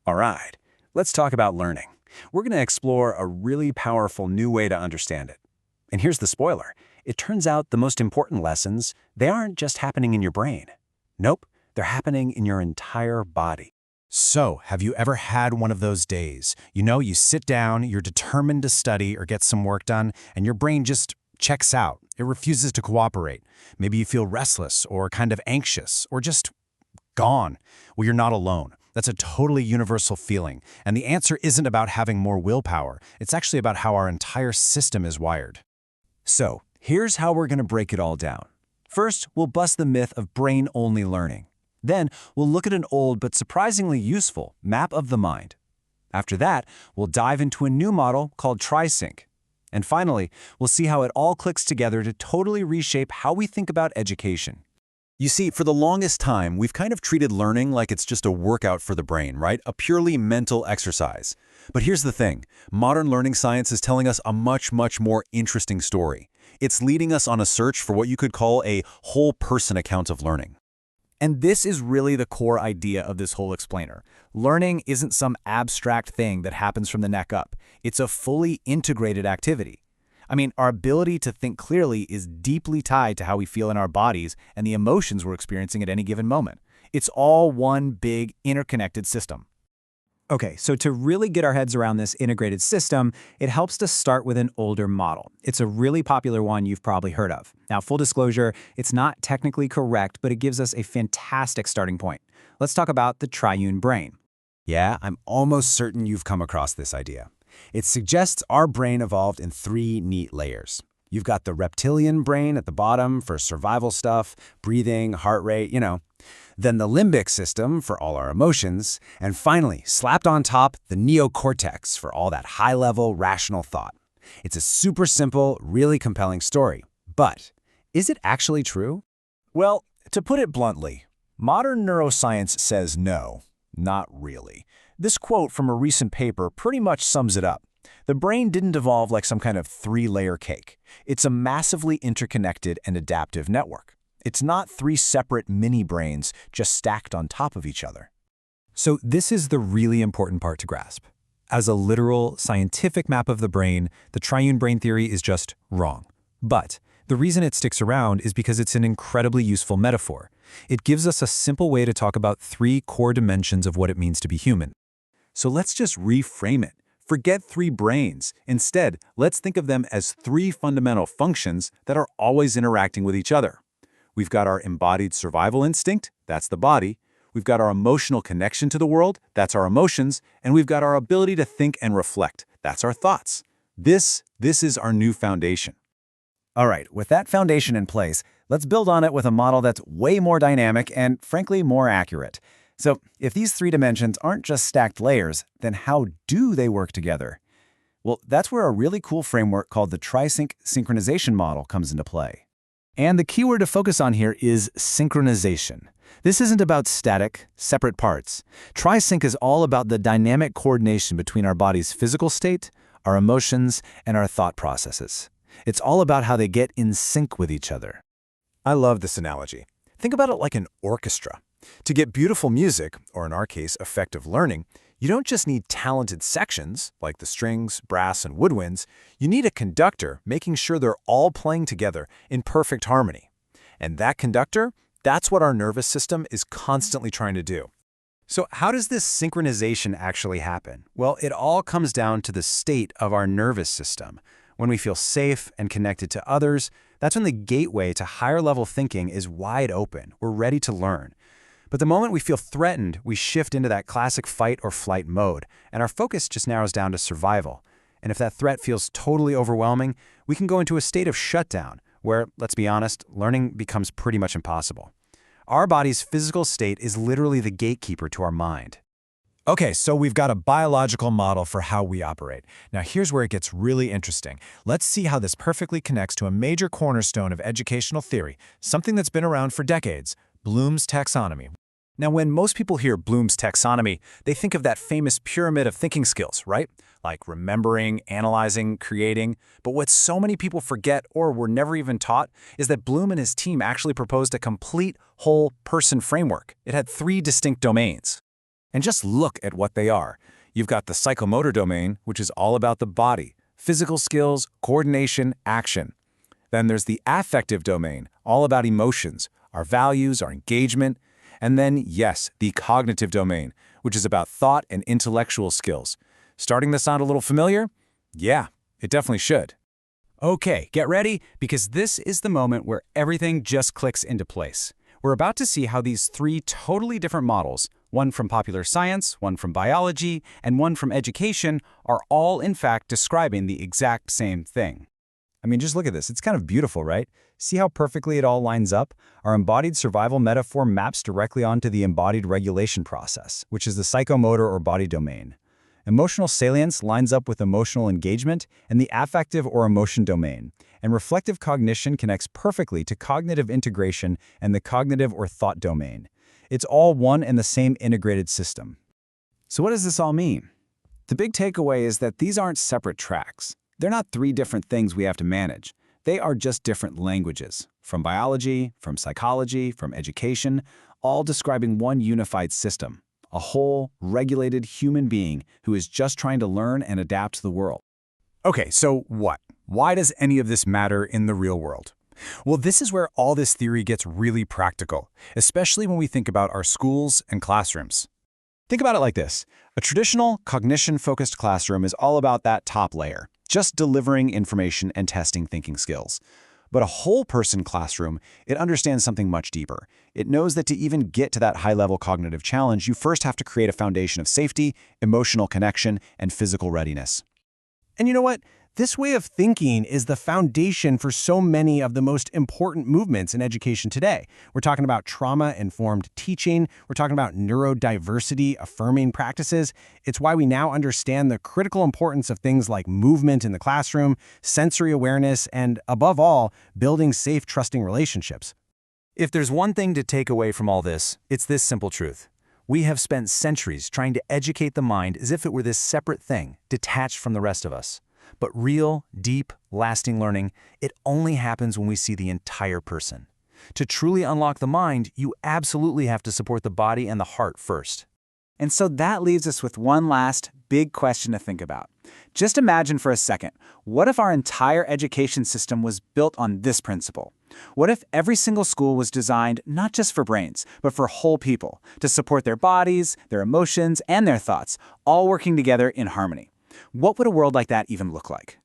All right, let's talk about learning. We're going to explore a really powerful new way to understand it. And here's the spoiler. It turns out the most important lessons, they aren't just happening in your brain. Nope, they're happening in your entire body. So, have you ever had one of those days? You sit down, you're determined to study or get some work done, and your brain just checks out. It refuses to cooperate. Maybe you feel restless or kind of anxious or just gone. Well, you're not alone. That's a totally universal feeling. And the answer isn't about having more willpower. It's actually about how our entire system is wired. So, here's how we're going to break it all down. First, we'll bust the myth of brain-only learning. Then, we'll look at an old but surprisingly useful map of the mind. After that, we'll dive into a new model called TriSync. And finally, we'll see how it all clicks together to totally reshape how we think about education. You see, for the longest time, we've kind of treated learning like it's just a workout for the brain, right? A purely mental exercise. But here's the thing. Modern learning science is telling us a much more interesting story. It's leading us on a search for what you could call a whole-person account of learning. And this is really the core idea of this whole explainer. Learning isn't some abstract thing that happens from the neck up. It's a fully integrated activity. I mean, our ability to think clearly is deeply tied to how we feel in our bodies and the emotions we're experiencing at any given moment. It's all one big interconnected system. Okay, so to really get our heads around this integrated system, it helps to start with an older model. It's a really popular one you've probably heard of. Now, full disclosure, it's not technically correct, but it gives us a fantastic starting point. Let's talk about the triune brain. Yeah, I'm almost certain you've come across this idea. It suggests our brain evolved in 3 neat layers. You've got the reptilian brain at the bottom for survival stuff, breathing, heart rate, Then the limbic system for all our emotions, and finally, slapped on top, the neocortex for all that high-level rational thought. It's a super simple, really compelling story. But is it actually true? Well, to put it bluntly, modern neuroscience says no, not really. This quote from a recent paper pretty much sums it up. The brain didn't evolve like some kind of 3-layer cake. It's a massively interconnected and adaptive network. It's not 3 separate mini-brains just stacked on top of each other. So this is the really important part to grasp. As a literal, scientific map of the brain, the triune brain theory is just wrong. But the reason it sticks around is because it's an incredibly useful metaphor. It gives us a simple way to talk about 3 core dimensions of what it means to be human. So let's just reframe it. Forget 3 brains. Instead, let's think of them as 3 fundamental functions that are always interacting with each other. We've got our embodied survival instinct, that's the body. We've got our emotional connection to the world, that's our emotions. And we've got our ability to think and reflect, that's our thoughts. This is our new foundation. All right, with that foundation in place, let's build on it with a model that's way more dynamic and, frankly, more accurate. So, if these 3 dimensions aren't just stacked layers, then how do they work together? Well, that's where a really cool framework called the TriSync synchronization model comes into play. And the keyword to focus on here is synchronization. This isn't about static, separate parts. TriSync is all about the dynamic coordination between our body's physical state, our emotions, and our thought processes. It's all about how they get in sync with each other. I love this analogy. Think about it like an orchestra. To get beautiful music, or in our case, effective learning, you don't just need talented sections, like the strings, brass, and woodwinds. You need a conductor making sure they're all playing together in perfect harmony. And that conductor, that's what our nervous system is constantly trying to do. So how does this synchronization actually happen? Well, it all comes down to the state of our nervous system. When we feel safe and connected to others, that's when the gateway to higher-level thinking is wide open. We're ready to learn. But the moment we feel threatened, we shift into that classic fight or flight mode, and our focus just narrows down to survival. And if that threat feels totally overwhelming, we can go into a state of shutdown, where, let's be honest, learning becomes pretty much impossible. Our body's physical state is literally the gatekeeper to our mind. Okay, so we've got a biological model for how we operate. Now here's where it gets really interesting. Let's see how this perfectly connects to a major cornerstone of educational theory, something that's been around for decades, Bloom's taxonomy. Now, when most people hear Bloom's taxonomy, they think of that famous pyramid of thinking skills, right? Like remembering, analyzing, creating. But what so many people forget or were never even taught is that Bloom and his team actually proposed a complete whole person framework. It had 3 distinct domains. And just look at what they are. You've got the psychomotor domain, which is all about the body, physical skills, coordination, action. Then there's the affective domain, all about emotions, our values, our engagement. And then, yes, the cognitive domain, which is about thought and intellectual skills. Starting to sound a little familiar? Yeah, it definitely should. Okay, get ready, because this is the moment where everything just clicks into place. We're about to see how these three totally different models, one from popular science, one from biology, and one from education, are all in fact describing the exact same thing. I mean, just look at this. It's kind of beautiful, right? See how perfectly it all lines up? Our embodied survival metaphor maps directly onto the embodied regulation process, which is the psychomotor or body domain. Emotional salience lines up with emotional engagement and the affective or emotion domain, and reflective cognition connects perfectly to cognitive integration and the cognitive or thought domain. It's all one and the same integrated system. So what does this all mean? The big takeaway is that these aren't separate tracks. They're not three different things we have to manage. They are just different languages, from biology, from psychology, from education, all describing one unified system. A whole, regulated human being who is just trying to learn and adapt to the world. Okay, so what? Why does any of this matter in the real world? Well, this is where all this theory gets really practical, especially when we think about our schools and classrooms. Think about it like this. A traditional cognition-focused classroom is all about that top layer, just delivering information and testing thinking skills. But a whole-person classroom, it understands something much deeper. It knows that to even get to that high-level cognitive challenge, you first have to create a foundation of safety, emotional connection, and physical readiness. And you know what? This way of thinking is the foundation for so many of the most important movements in education today. We're talking about trauma-informed teaching. We're talking about neurodiversity-affirming practices. It's why we now understand the critical importance of things like movement in the classroom, sensory awareness, and, above all, building safe, trusting relationships. If there's one thing to take away from all this, it's this simple truth. We have spent centuries trying to educate the mind as if it were this separate thing, detached from the rest of us. But real, deep, lasting learning, it only happens when we see the entire person. To truly unlock the mind, you absolutely have to support the body and the heart first. And so that leaves us with one last big question to think about. Just imagine for a second, what if our entire education system was built on this principle? What if every single school was designed not just for brains, but for whole people, to support their bodies, their emotions, and their thoughts, all working together in harmony? What would a world like that even look like?